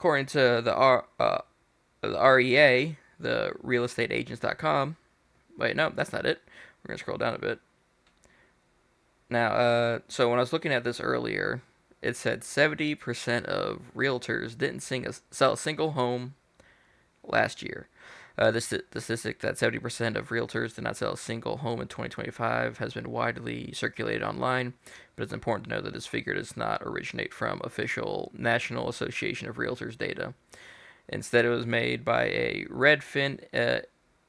according to the REA, the realestateagents.com. Wait, no, that's not it. We're gonna scroll down a bit. Now, so when I was looking at this earlier, it said 70% of realtors didn't sell a single home last year. The statistic that 70% of realtors did not sell a single home in 2025 has been widely circulated online, but it's important to know that this figure does not originate from official National Association of Realtors data. Instead, it was made by a Redfin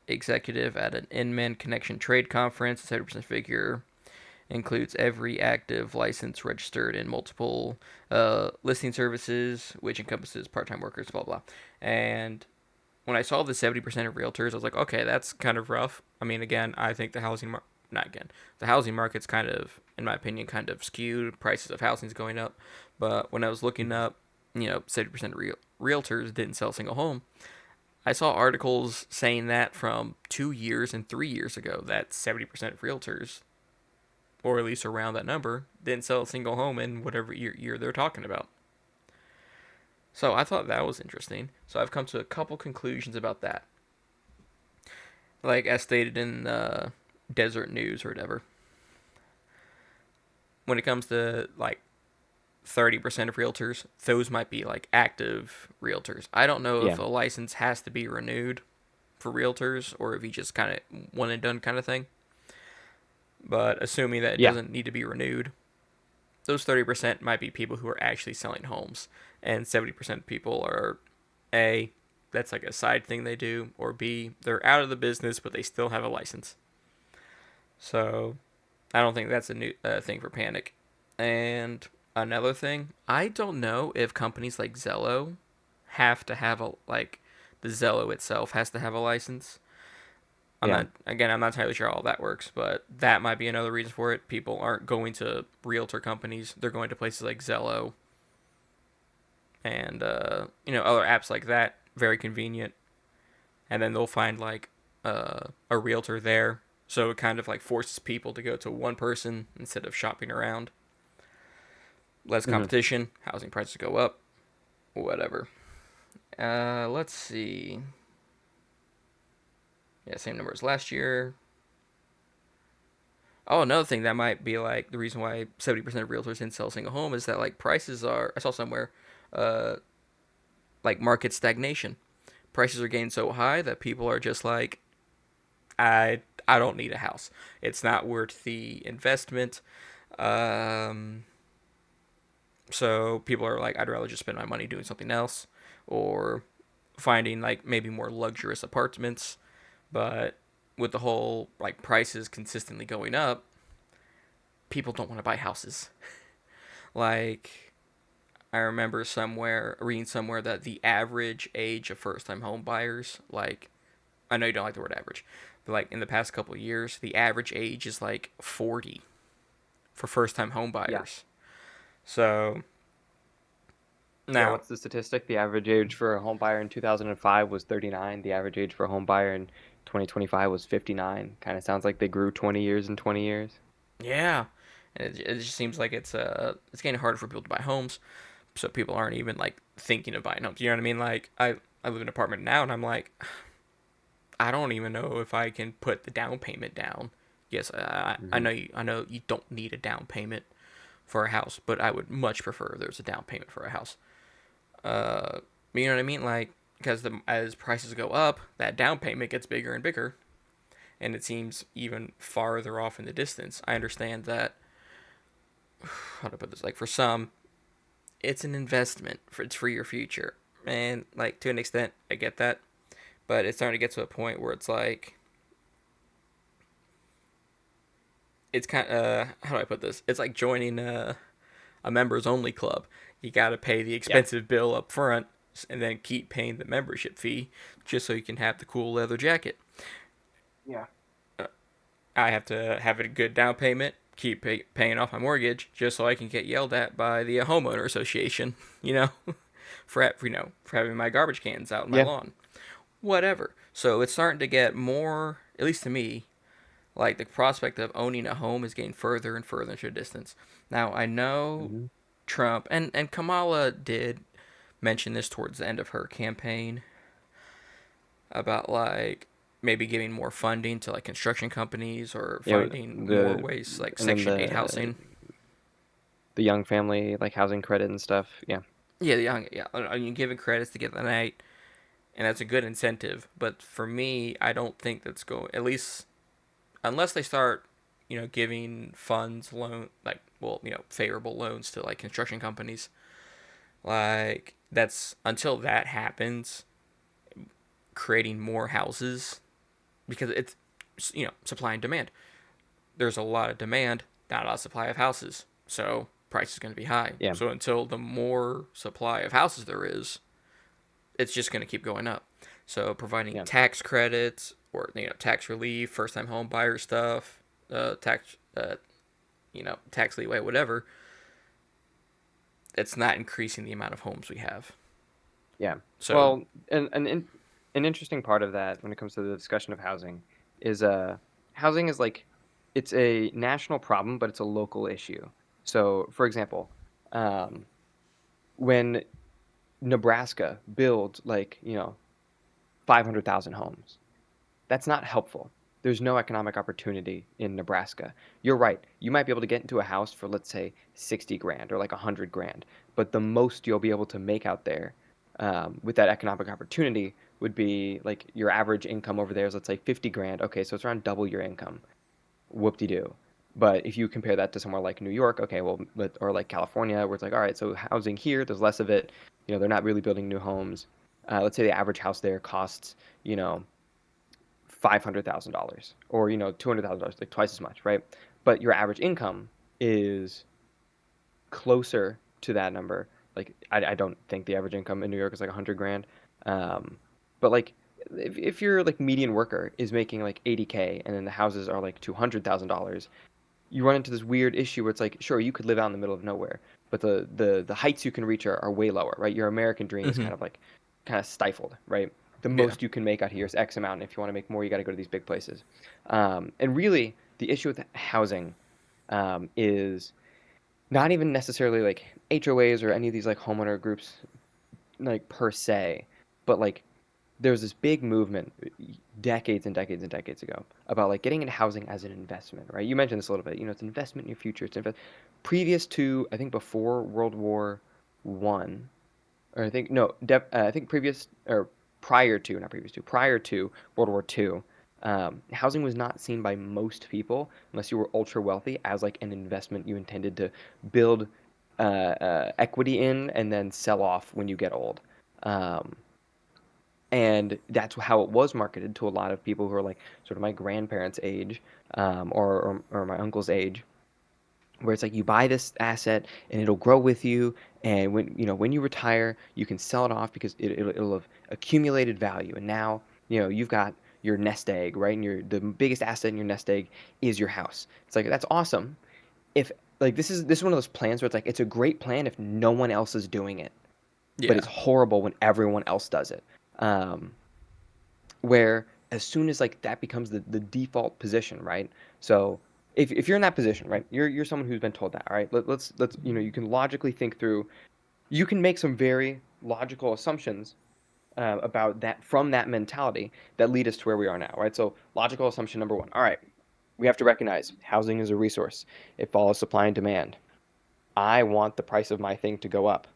executive at an Inman Connection trade conference. The 70% figure includes every active license registered in multiple listing services, which encompasses part-time workers, blah blah. And when I saw the 70% of realtors, I was like, okay, that's kind of rough. I mean, again, I think the housing market's kind of, in my opinion, kind of skewed. Prices of housing's going up. But when I was looking Mhm. up, 70% of realtors didn't sell a single home. I saw articles saying that from 2 years and 3 years ago that 70% of realtors, or at least around that number, didn't sell a single home in whatever year they're talking about. So I thought that was interesting. So I've come to a couple conclusions about that. Like as stated in Desert News or whatever. When it comes to like 30% of realtors, those might be like active realtors. I don't know if Yeah. a license has to be renewed for realtors or if you just kind of one and done kind of thing. But assuming that it Yeah. doesn't need to be renewed, those 30% might be people who are actually selling homes, and 70% of people are A, that's like a side thing they do, or B, they're out of the business but they still have a license. So I don't think that's a new thing for panic. And another thing, I don't know if companies like Zillow have to have the Zillow itself has to have a license. Yeah. I'm not entirely sure how all that works, but that might be another reason for it. People aren't going to realtor companies; they're going to places like Zillow and other apps like that. Very convenient, and then they'll find like a realtor there, so it kind of like forces people to go to one person instead of shopping around. Less Hmm. competition, housing prices go up, whatever. Let's see. Yeah, same number as last year. Oh, another thing that might be like the reason why 70% of realtors didn't sell a single home is that like prices are. I saw somewhere, uh, like market stagnation. Prices are getting so high that people are just like, I don't need a house. It's not worth the investment. Um, so people are like, I'd rather just spend my money doing something else, or finding like maybe more luxurious apartments. But with the whole like prices consistently going up, people don't want to buy houses. Like I remember reading somewhere that the average age of first time home buyers, like I know you don't like the word average, but like in the past couple of years, the average age is like 40 for first time home Yeah. buyers. So Yeah. now, What's the statistic? The average age for a home buyer in 2005 was 39. The average age for a home buyer in 2025 was 59. Kind of sounds like they grew 20 years in 20 years. yeah, it just seems like it's getting harder for people to buy homes. So people aren't even like thinking of buying homes. You know what I mean? Like I live in an apartment now, and I'm like, I don't even know if I can put the down payment down. Yes, Hmm. I know you don't need a down payment for a house, but I would much prefer there's a down payment for a house. Uh, you know what I mean? Like because as prices go up, that down payment gets bigger and bigger, and it seems even farther off in the distance. I understand that. How to put this? Like for some, it's an investment. It's for your future, and like to an extent, I get that. But it's starting to get to a point where it's like it's kind of how do I put this? It's like joining a members only club. You got to pay the Yeah. expensive bill up front and then keep paying the membership fee just so you can have the cool leather jacket. Yeah. Uh, I have to have a good down payment, paying off my mortgage just so I can get yelled at by the homeowner association, you know, for having my garbage cans out in my Yeah. lawn. Whatever. So it's starting to get more, at least to me, like the prospect of owning a home is getting further and further into the distance. Now I know Hmm. Trump and Kamala did mentioned this towards the end of her campaign about like maybe giving more funding to like construction companies or Yeah, finding more the ways like and then Section 8 housing. the young family like housing credit and stuff. Yeah, Yeah, the young, yeah, I mean, giving credits to get the night, and that's a good incentive. But for me, I don't think that's going. At least unless they start, giving funds, loan, like, well, favorable loans to like construction companies. Like that's until that happens, creating more houses because it's supply and demand. There's a lot of demand, not a lot of supply of houses, so price is going to be high. yeah, So until the more supply of houses there is, it's just going to keep going up. So providing yeah, tax credits or tax relief, first time home buyer stuff, tax leeway, whatever. It's not increasing the amount of homes we have. yeah. So Well, an interesting part of that when it comes to the discussion of housing is housing is like it's a national problem, but it's a local issue. So, for example, um, when Nebraska builds like 500,000 homes. That's not helpful. There's no economic opportunity in Nebraska. You're right. You might be able to get into a house for, let's say, 60 grand or like 100 grand, but the most you'll be able to make out there with that economic opportunity would be like your average income over there is, let's say, 50 grand. Okay, so it's around double your income. Whoop-de-doo. But if you compare that to somewhere like New York, okay, well, or like California, where it's like, all right, so housing here, there's less of it. They're not really building new homes. Let's say the average house there costs, you know, $500,000 or $200,000, like twice as much, right? But your average income is closer to that number. Like I don't think the average income in New York is like 100 grand. Um, but like if your like median worker is making like 80K and then the houses are like $200,000, you run into this weird issue where it's like, sure, you could live out in the middle of nowhere, but the heights you can reach are way lower, right? Your American dream is mm-hmm. kind of stifled, right? The Yeah, most you can make out here is X amount, and if you want to make more, you got to go to these big places. And really, the issue with housing is not even necessarily like HOAs or any of these like homeowner groups like per se, but like there was this big movement decades and decades and decades ago about like getting into housing as an investment, right? You mentioned this a little bit. It's an investment in your future. Previous to, I think, before World War I, or I think no, I think previous or prior to, not previous to, prior to World War II. Housing was not seen by most people, unless you were ultra wealthy, as like an investment you intended to build equity in and then sell off when you get old. Um, and that's how it was marketed to a lot of people who are like sort of my grandparents' age, or my uncle's age, where it's like you buy this asset and it'll grow with you, and when you retire, you can sell it off because it'll have accumulated value, and now you've got your nest egg, right? And the biggest asset in your nest egg is your house. It's like that's awesome. If like this is one of those plans where it's like it's a great plan if no one else is doing it, but it's yeah, horrible when everyone else does it. Um, where as soon as like that becomes the default position, right? So if you're in that position, right, you're someone who's been told that, all right, let's you can logically think through, you can make some very logical assumptions about that from that mentality that lead us to where we are now, right? So logical assumption number one, all right, we have to recognize housing is a resource. It follows supply and demand. I want the price of my thing to go up.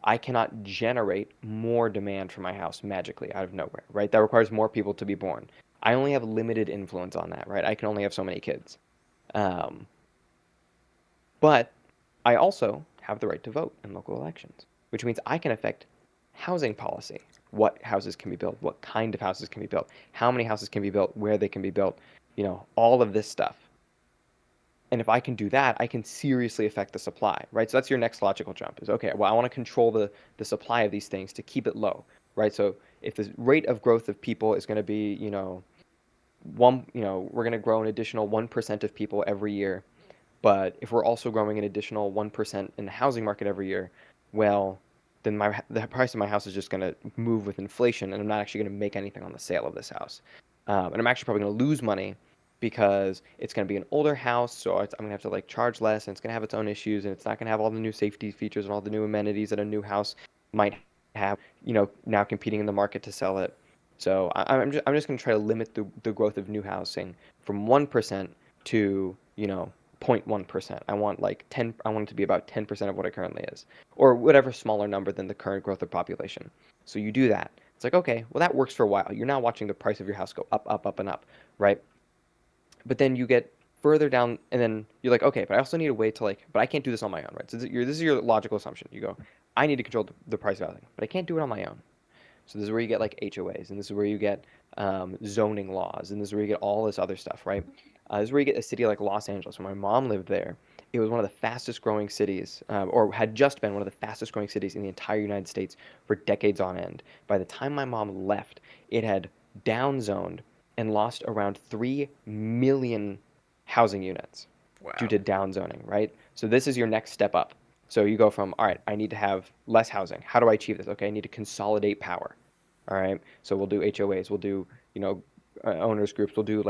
I cannot generate more demand for my house magically out of nowhere, right? That requires more people to be born. I only have limited influence on that, right? I can only have so many kids. Um, but I also have the right to vote in local elections, which means I can affect housing policy. What houses can be built? What kind of houses can be built? How many houses can be built? Where they can be built? All of this stuff. And if I can do that, I can seriously affect the supply, right? So that's your next logical jump is, okay, well, I want to control the supply of these things to keep it low, right? So if the rate of growth of people is going to be, we're going to grow an additional 1% of people every year. But if we're also growing an additional 1% in the housing market every year, well, then the price of my house is just going to move with inflation, and I'm not actually going to make anything on the sale of this house. And I'm actually probably going to lose money because it's going to be an older house, so I'm going to have to like charge less, and it's going to have its own issues, and it's not going to have all the new safety features and all the new amenities that a new house might have, now competing in the market to sell it. So I'm just going to try to limit the growth of new housing from 1% to, 0.1%. I want it to be about 10% of what it currently is, or whatever smaller number than the current growth of population. So you do that. It's like, okay, well, that works for a while. You're now watching the price of your house go up, up, up, and up, right? But then you get further down, and then you're like, okay, but I also need a way to but I can't do this on my own, right? So this is your logical assumption. You go, I need to control the price of housing, but I can't do it on my own. So this is where you get like HOAs, and this is where you get zoning laws, and this is where you get all this other stuff, right? This is where you get a city like Los Angeles. When my mom lived there, it was one of the fastest growing cities, or had just been one of the fastest growing cities in the entire United States for decades on end. By the time my mom left, it had downzoned and lost around 3 million housing units due Wow. to downzoning, right? So this is your next step up. So you go from, all right, I need to have less housing. How do I achieve this? Okay, I need to consolidate power. All right. So we'll do HOAs, we'll do, owners groups, we'll do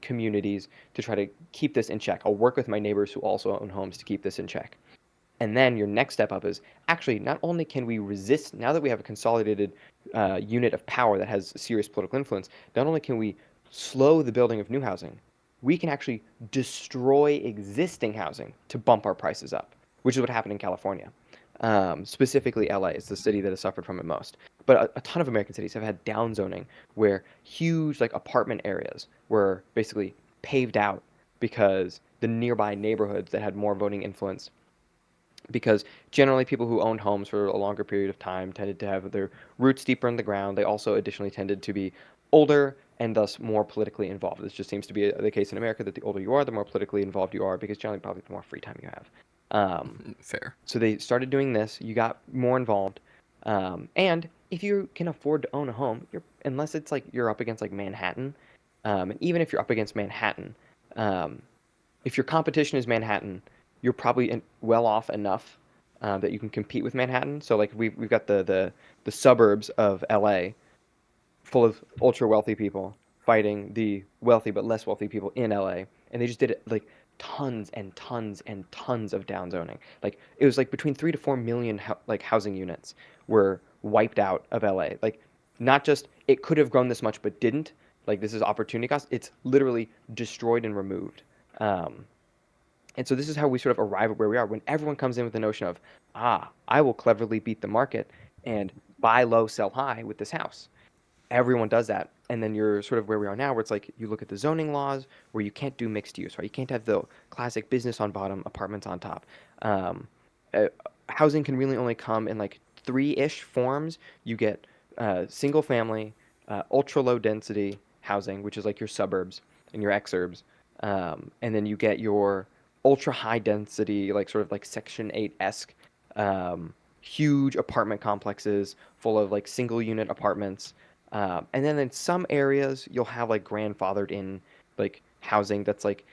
communities to try to keep this in check. I'll work with my neighbors who also own homes to keep this in check. And then your next step up is actually not only can we resist, now that we have a consolidated unit of power that has serious political influence, not only can we slow the building of new housing, we can actually destroy existing housing to bump our prices up, which is what happened in California. Specifically, LA is the city that has suffered from it most. But a ton of American cities have had downzoning where huge apartment areas were basically paved out because the nearby neighborhoods that had more voting influence, because generally people who owned homes for a longer period of time tended to have their roots deeper in the ground. They also additionally tended to be older and thus more politically involved. This just seems to be the case in America, that the older you are, the more politically involved you are, because generally probably the more free time you have. Fair. So they started doing this. You got more involved, and if you can afford to own a home, unless it's like you're up against like Manhattan, and even if you're up against Manhattan, um, if your competition is Manhattan, you're probably well off enough that you can compete with Manhattan. So like we've got the suburbs of LA full of ultra wealthy people fighting the wealthy but less wealthy people in LA, and they just did it like tons and tons and tons of downzoning. Like it was like between 3 to 4 million housing units were wiped out of LA. Like not just it could have grown this much but didn't. Like this is opportunity cost. It's literally destroyed and removed. Um, and so this is how we sort of arrive at where we are when everyone comes in with the notion of, I will cleverly beat the market and buy low, sell high with this house. Everyone does that. And then you're sort of where we are now, where it's like you look at the zoning laws where you can't do mixed use, right? You can't have the classic business on bottom, apartments on top. Um, uh, Housing can really only come in like three-ish forms. You get single family, ultra low density housing, which is like your suburbs and your exurbs. And then you get your ultra high density, like sort of like Section 8-esque, huge apartment complexes full of like single unit apartments. And then in some areas, you'll have like grandfathered in like housing that's like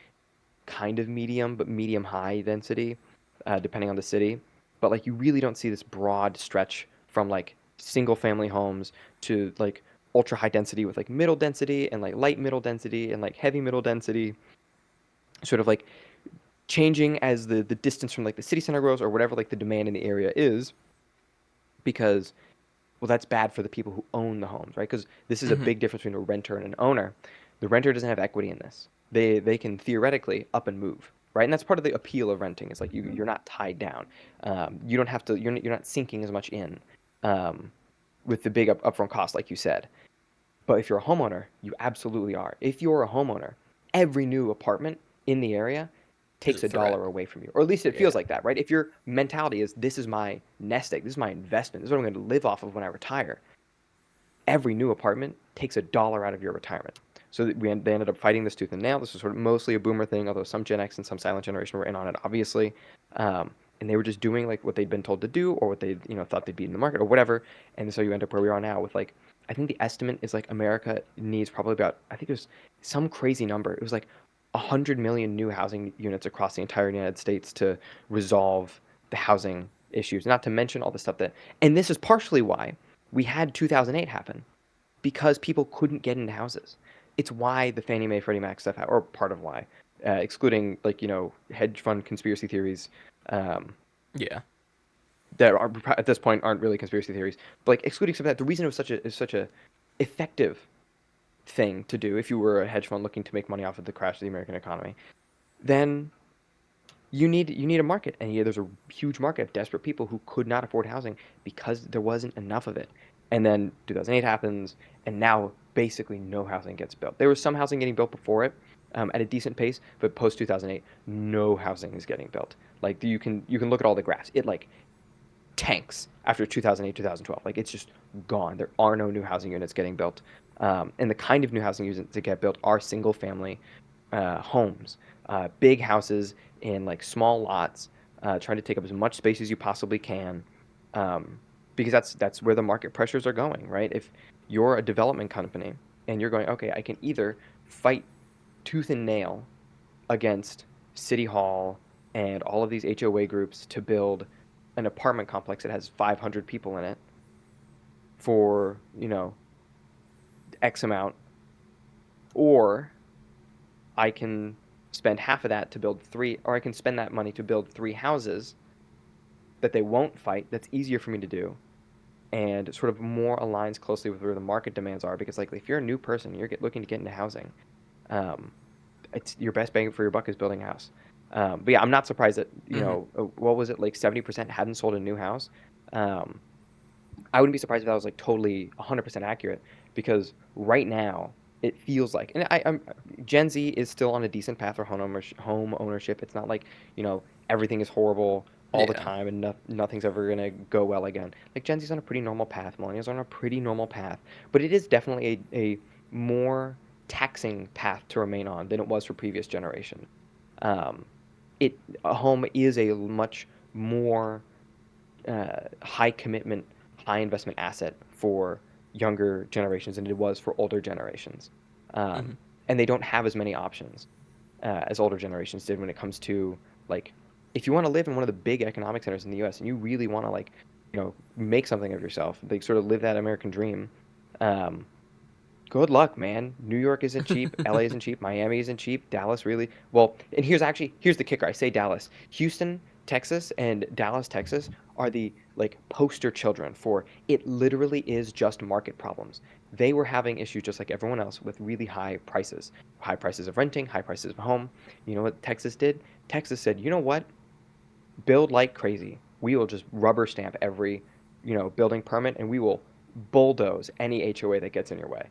kind of medium, but medium high density, depending on the city. But like you really don't see this broad stretch from like single family homes to like ultra high density with like middle density and like light middle density and like heavy middle density, sort of like changing as the distance from like the city center grows or whatever like the demand in the area is, because well, that's bad for the people who own the homes, right? Because this is a Hmm. big difference between a renter and an owner. The renter doesn't have equity in this. They can theoretically up and move, right? And that's part of the appeal of renting. Is like you're not tied down. You don't have to. You're not sinking as much in um, with the big upfront cost, like you said. But if you're a homeowner, you absolutely are. If you're a homeowner, every new apartment in the area Is a takes a threat. dollar away from you, or at least it feels Yeah. like that, right? If your mentality is this is my nest egg, this is my investment, this is what I'm going to live off of when I retire, every new apartment takes a dollar out of your retirement. So they ended up fighting this tooth and nail. This was sort of mostly a boomer thing, although some Gen X and some silent generation were in on it, obviously. And they were just doing like what they'd been told to do, or what they thought they'd be in the market, or whatever. And so you end up where we are now with like, I think the estimate is like America needs probably about, I think it was some crazy number. It was like 100 million new housing units across the entire United States to resolve the housing issues. Not to mention all the stuff and this is partially why we had 2008 happen, because people couldn't get into houses. It's why the Fannie Mae Freddie Mac stuff, or part of why, excluding hedge fund conspiracy theories. Um, Yeah. that are at this point aren't really conspiracy theories. But like excluding some of that, the reason it was such a effective thing to do if you were a hedge fund looking to make money off of the crash of the American economy, then you need a market, and yeah, there's a huge market of desperate people who could not afford housing because there wasn't enough of it. And then 2008 happens, and now basically no housing gets built. There was some housing getting built before it, at a decent pace, but post 2008, no housing is getting built. Like you can look at all the graphs. It like tanks after 2008, 2012. Like it's just gone. There are no new housing units getting built. And the kind of new housing units that get built are single family homes, big houses in like small lots, trying to take up as much space as you possibly can, um, because that's where the market pressures are going, right? If you're a development company and you're going, okay, I can either fight tooth and nail against City Hall and all of these HOA groups to build an apartment complex that has 500 people in it for, X amount, or I can spend half of that to build three, or I can spend that money to build three houses that they won't fight. That's easier for me to do and sort of more aligns closely with where the market demands are. Because, like, if you're a new person, you're looking to get into housing, um, it's your best bang for your buck is building a house. But yeah, I'm not surprised that, Hmm. what was it, like 70% hadn't sold a new house. Um, I wouldn't be surprised if that was like totally 100% accurate because right now it feels like, and I'm Gen Z is still on a decent path for home ownership. It's not like, everything is horrible all the Yeah. time and nothing's ever gonna go well again. Like Gen Z's on a pretty normal path. Millennials are on a pretty normal path, but it is definitely a more taxing path to remain on than it was for previous generations. Um, a home is a much more high commitment, high investment asset for younger generations than it was for older generations. Hmm. Um, and they don't have as many options as older generations did when it comes to like if you want to live in one of the big economic centers in the U.S. and you really want to like make something of yourself, like sort of live that American dream. Um, Good luck, man. New York isn't cheap. LA isn't cheap. Miami isn't cheap. Dallas really. Well, and here's the kicker. I say Dallas. Houston, Texas and Dallas, Texas are the like poster children for it literally is just market problems. They were having issues just like everyone else with really high prices. High prices of renting, high prices of home. You know what Texas did? Texas said, "You know what? Build like crazy. We will just rubber stamp every, building permit and we will bulldoze any HOA that gets in your way."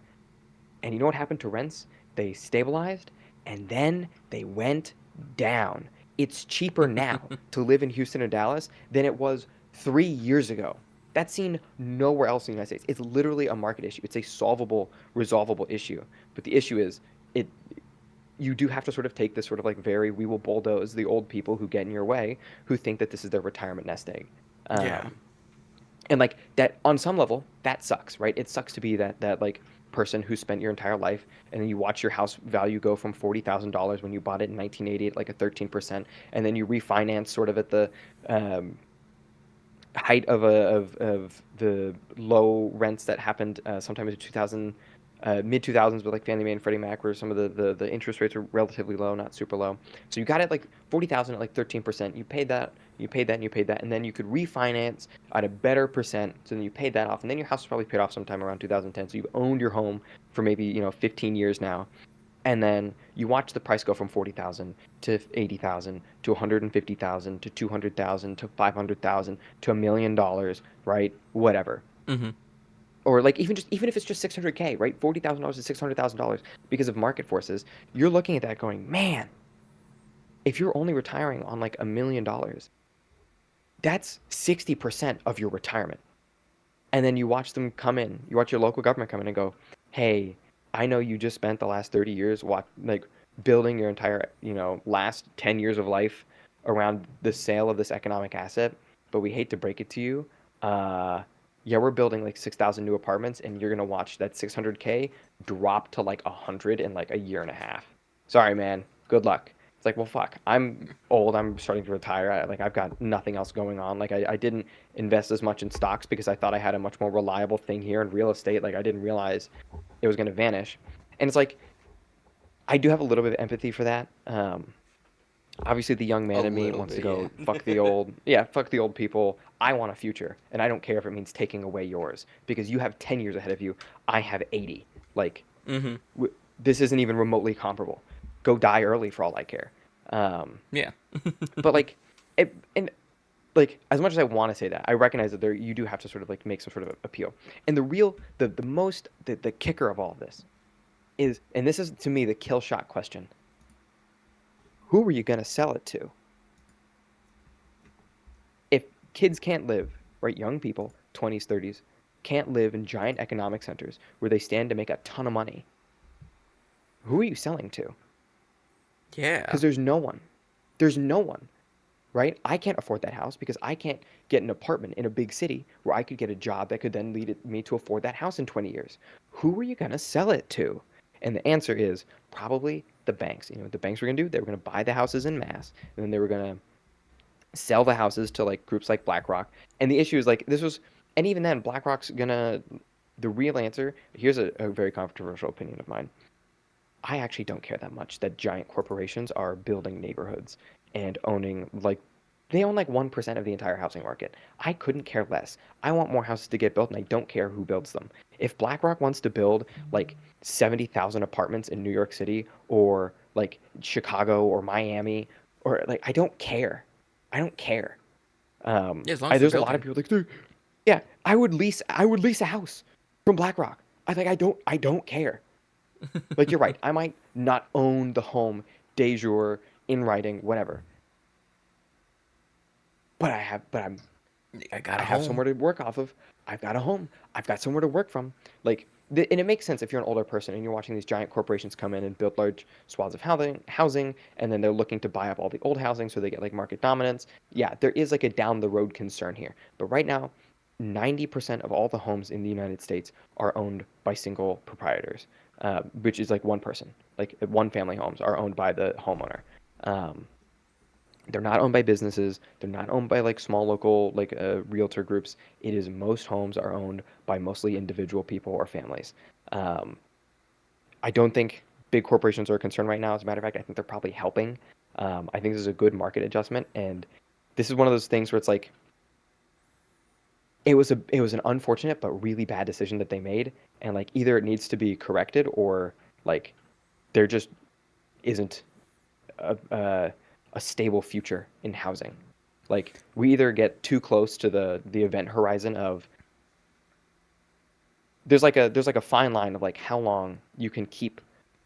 And you know what happened to rents? They stabilized and then they went down. It's cheaper now to live in Houston or Dallas than it was 3 years ago. That's seen nowhere else in the United States. It's literally a market issue. It's a solvable, resolvable issue. But the issue is, it you do have to sort of take this sort of like very we will bulldoze the old people who get in your way who think that this is their retirement nest egg. Yeah. Um, and like that on some level that sucks, right? It sucks to be that like person who spent your entire life and then you watch your house value go from $40,000 when you bought it in 1980 at like a 13%, and then you refinance sort of at the um, height of the low rents that happened sometime in 2000, mid 2000s with like Fannie Mae and Freddie Mac, where some of the interest rates are relatively low, not super low. So you got it like 40,000 at like 13%. You paid that, you paid that, and you paid that, and then you could refinance at a better percent. So then you paid that off, and then your house was probably paid off sometime around 2010. So you've owned your home for maybe 15 years now, and then you watch the price go from 40,000 to 80,000 to 150,000 to 200,000 to 500,000 to $1 million, right? Whatever. Hmm. Or like even if it's just 600K, right? $40,000 to $600,000 because of market forces. You're looking at that going, "Man, if you're only retiring on like $1 million, that's 60% of your retirement." And then you watch them come in. You watch your local government come in and go, "Hey, I know you just spent the last 30 years like building your entire, last 10 years of life around the sale of this economic asset, but we hate to break it to you. Uh, yeah, we're building like 6,000 new apartments and you're gonna watch that 600K drop to like 100 in like a year and a half. Sorry, man. Good luck." It's like, well, fuck. I'm old. I'm starting to retire. I've got nothing else going on. Like, I didn't invest as much in stocks because I thought I had a much more reliable thing here in real estate. Like I didn't realize it was going to vanish. And it's like I do have a little bit of empathy for that. Obviously, the young A man in me little wants to bit, yeah. go fuck the old, yeah, fuck the old people. I want a future, and I don't care if it means taking away yours because you have 10 years ahead of you. I have 80. Like, Mm-hmm. this isn't even remotely comparable. Go die early for all I care. Um, Yeah. but like, and like as much as I want to say that, I recognize that there you do have to sort of like make some sort of appeal. And the kicker of all of this is, and this is to me the kill shot question: who are you gonna sell it to? If kids can't live, right, young people, 20s, 30s, can't live in giant economic centers where they stand to make a ton of money, who are you selling to? Yeah. Because there's no one. There's no one, right? I can't afford that house because I can't get an apartment in a big city where I could get a job that could then lead me to afford that house in 20 years. Who are you going to sell it to? And the answer is probably the banks. You know what the banks were going to do? They were going to buy the houses in mass, and then they were going to sell the houses to like groups like BlackRock. And the issue is like this was, and even then, BlackRock's gonna. The real answer. Here's a very controversial opinion of mine. I actually don't care that much that giant corporations are building neighborhoods and owning like they own like 1% of the entire housing market. I couldn't care less. I want more houses to get built and I don't care who builds them. If BlackRock wants to build like 70,000 apartments in New York City or like Chicago or Miami or like I don't care. I don't care. Yeah, as long as they're There's a lot of building. people like, "Dude, yeah, I would lease a house from BlackRock. I don't care. Like you're right. I might not own the home de jure in writing, whatever. But I got I a have home. somewhere to work off of. I've got a home. I've got somewhere to work from. Like, and it makes sense if you're an older person and you're watching these giant corporations come in and build large swaths of housing, and then they're looking to buy up all the old housing so they get like market dominance. Yeah, there is like a down the road concern here. But right now, 90% of all the homes in the United States are owned by single proprietors, which is like one person. Like one family homes are owned by the homeowner. Um, they're not owned by businesses. They're not owned by like small local like realtor groups. It is most homes are owned by mostly individual people or families. Um, I don't think big corporations are concerned right now. As a matter of fact, I think they're probably helping. I think this is a good market adjustment, and this is one of those things where it's like it was an unfortunate but really bad decision that they made, and like either it needs to be corrected or like there just isn't a stable future in housing. Like we either get too close to the event horizon of there's like a fine line of like how long you can keep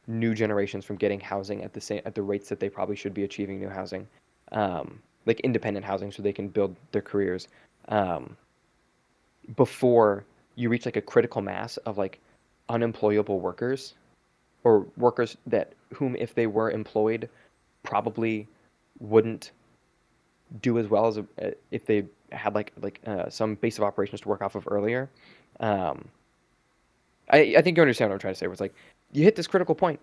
new generations from getting housing at the rates that they probably should be achieving new housing, like independent housing, so they can build their careers um, before you reach like a critical mass of like unemployable workers or workers that whom if they were employed probably wouldn't do as well as if they had like some base of operations to work off of earlier. Um, I think you understand what I'm trying to say. Where it's like you hit this critical point,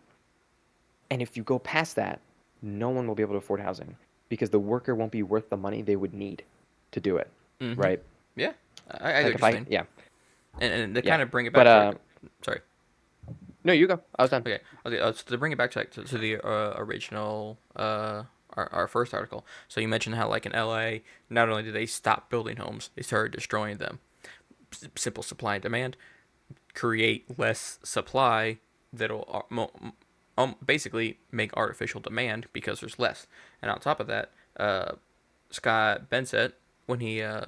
and if you go past that, no one will be able to afford housing because the worker won't be worth the money they would need to do it, Mm-hmm. right? Yeah. I get Like what if you're I saying. yeah And to yeah, kind of bring it but back to our. Sorry. no, you go. I was done. Okay. Okay. So to bring it back to, to the original our first article. So you mentioned how like in LA, not only did they stop building homes, they started destroying them. Simple supply and demand create less supply that'll basically make artificial demand because there's less. And on top of that, Scott Bensett, when he uh,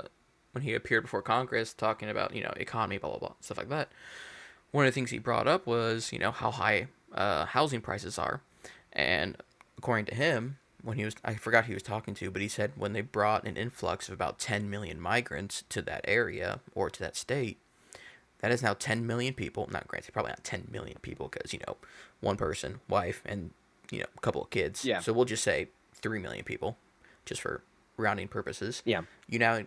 when he appeared before Congress talking about economy, blah blah blah, stuff like that, one of the things he brought up was how high housing prices are, and according to him, when he was I forgot who he was talking to, but he said when they brought an influx of about 10 million migrants to that area or to that state, that is now 10 million people. Not granted, probably not 10 million people because one person, wife, and a couple of kids. Yeah, So we'll just say 3 million people, just for rounding purposes. yeah. You now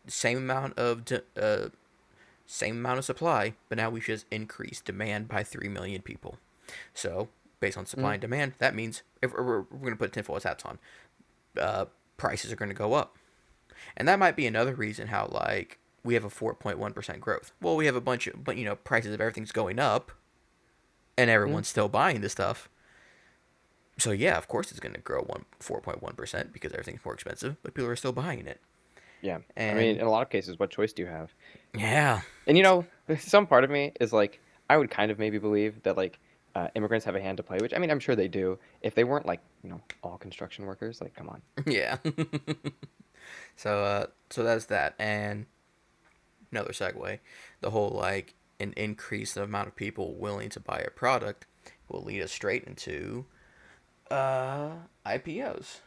same amount of same amount of supply, but now we just increase demand by 3 million people. So, based on supply Mhm. and demand, that means if we're going to put tinfoil hats on, uh, prices are going to go up. And that might be another reason how, like, we have a 4.1% growth. Well, we have a bunch of, but prices of everything's going up, and Mhm. everyone's still buying this stuff. So yeah, of course it's going to grow 4.1% because everything's more expensive, but people are still buying it. Yeah. I mean, And in a lot of cases, what choice do you have? yeah, And some part of me is like, I would kind of maybe believe that like immigrants have a hand to play, which I mean, I'm sure they do. If they weren't like, all construction workers, like, come on. yeah. So that's that. And another segue, the whole like an increase the amount of people willing to buy a product will lead us straight into IPOs.